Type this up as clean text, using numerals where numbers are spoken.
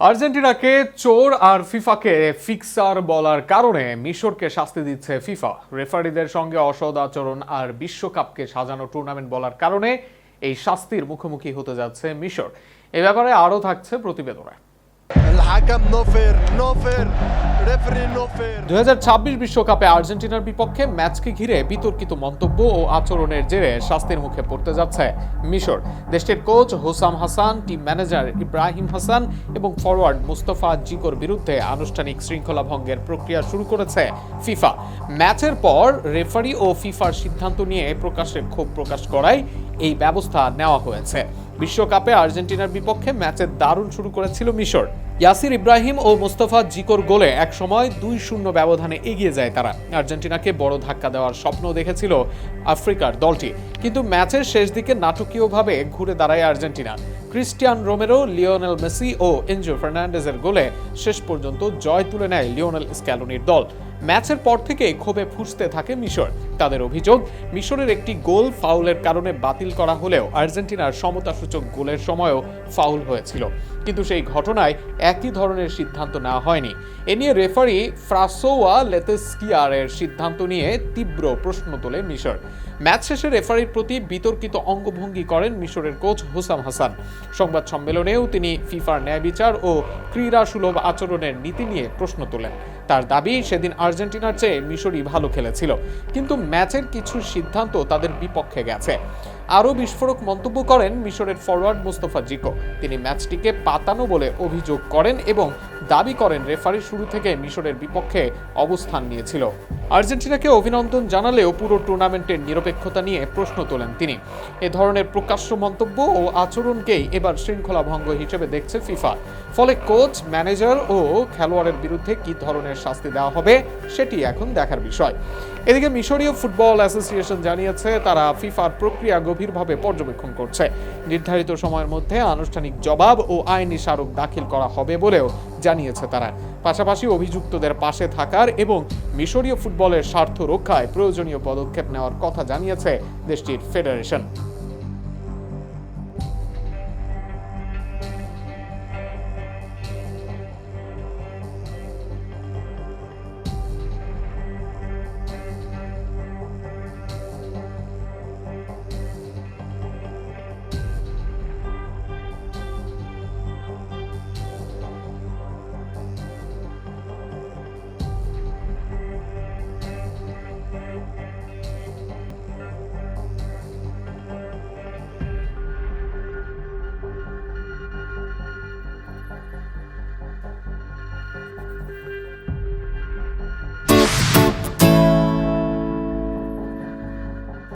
আর্জেন্টিনাকে চোর আর ফিফাকে ফিক্সার বলার কারণে মিশরকে শাস্তি দিচ্ছে ফিফা। রেফারিদের সঙ্গে অসৎ আচরণ আর বিশ্বকাপকে সাজানো টুর্নামেন্ট বলার কারণে এই শাস্তির মুখোমুখি হতে যাচ্ছে মিশর। এ ব্যাপারে আরও থাকছে প্রতিবেদনে। 2026 বিশ্বকাপে আর্জেন্টিনার বিপক্ষে ম্যাচকে ঘিরে বিতর্কিত মন্তব্য ও আচরণের জেরে শাস্তির মুখে পড়তে যাচ্ছে মিশর। দেশটির coach Hossam Hassan, team manager Ibrahim Hasan এবং ফরওয়ার্ড মুস্তাফা জিকোর বিরুদ্ধে আনুষ্ঠানিক শৃঙ্খলা ভঙ্গের প্রক্রিয়া শুরু করেছে ফিফা। ম্যাচের পর রেফারি ও ফিফার সিদ্ধান্ত নিয়ে প্রকাশ্যে ক্ষোভ প্রকাশ করায় এই ব্যবস্থা নেওয়া হয়েছে। বিশ্বকাপে আর্জেন্টিনার বিপক্ষে ম্যাচে দারুণ শুরু করেছিল মিশর। ইয়াসির ইব্রাহিম ও মোস্তফা জিকোর গোলে একসময় 2-0 ব্যবধানে এগিয়ে যায় তারা। আর্জেন্টিনাকে বড় ধাক্কা দেওয়ার স্বপ্ন দেখেছিল আফ্রিকার দলটি, কিন্তু ম্যাচের শেষ দিকে নাটকীয়ভাবে ঘুরে দাঁড়ায় Argentina. Cristian Romero, Lionel Messi ও এনজো ফার্নান্ডেজের গোলে শেষ পর্যন্ত জয় তুলে নেয় লিওনেল স্ক্যালোনির দল। ম্যাচের পর থেকে ক্ষোভে ফুঁসতে থাকে মিশর। তাদের অভিযোগ, মিশরের একটি গোল ফাউলের কারণে বাতিল করা হলেও আর্জেন্টিনার সমতাসূচক গোলের সময়ও ফাউল হয়েছিল, কিন্তু সেই ঘটনায় একই ধরনের সিদ্ধান্ত নেওয়া হয়নি। এ নিয়ে রেফারি ফ্রাসোয়া লেতেস্কিয়ারের সিদ্ধান্ত নিয়ে তীব্র প্রশ্ন তোলে মিশর। ম্যাচ শেষে রেফারির প্রতি বিতর্কিত অঙ্গভঙ্গি করেন মিশরের কোচ হোসাম হাসান। সংবাদ সম্মেলনেও তিনি ফিফার ন্যায় বিচার ও ক্রীড়া সুলভ আচরণের নীতি নিয়ে প্রশ্ন তোলেন। তার দাবি, সেদিন আর্জেন্টিনার চেয়ে মিশরই ভালো খেলেছিল, কিন্তু ম্যাচের কিছু সিদ্ধান্ত তাদের বিপক্ষে গেছে। আরও বিস্ফোরক মন্তব্য করেন মিশরের ফরওয়ার্ড মুস্তাফা জিকো। তিনি ম্যাচটিকে পাতানো বলে অভিযোগ করেন এবং দাবি করেন রেফারি শুরু থেকে মিশরের বিপক্ষে অবস্থান নিয়েছিল। আর্জেন্টিনাকে অভিনন্দন জানালেও পুরো টুর্নামেন্টের নিরপেক্ষতা নিয়ে প্রশ্ন তোলেন তিনি। এ ধরনের প্রকাশ্য মন্তব্য ও আচরণকেই এবার শৃঙ্খলা ভঙ্গ হিসেবে দেখছে ফিফা। ফলে কোচ, ম্যানেজার ও খেলোয়াড়ের বিরুদ্ধে কি ধরনের শাস্তি দেওয়া হবে সেটি এখন দেখার বিষয়। এদিকে মিশরীয় ফুটবল অ্যাসোসিয়েশন জানিয়েছে তারা ফিফার প্রক্রিয়া গভীরভাবে পর্যবেক্ষণ করছে। নির্ধারিত সময়ের মধ্যে আনুষ্ঠানিক জবাব ও আইনি স্মারক দাখিল করা হবে বলেও জানিয়েছে তারা। পাশাপাশি অভিযুক্তদের পাশে থাকার এবং মিশরীয় ফুটবলের স্বার্থ রক্ষায় প্রয়োজনীয় পদক্ষেপ নেওয়ার কথা জানিয়েছে দেশটির ফেডারেশন।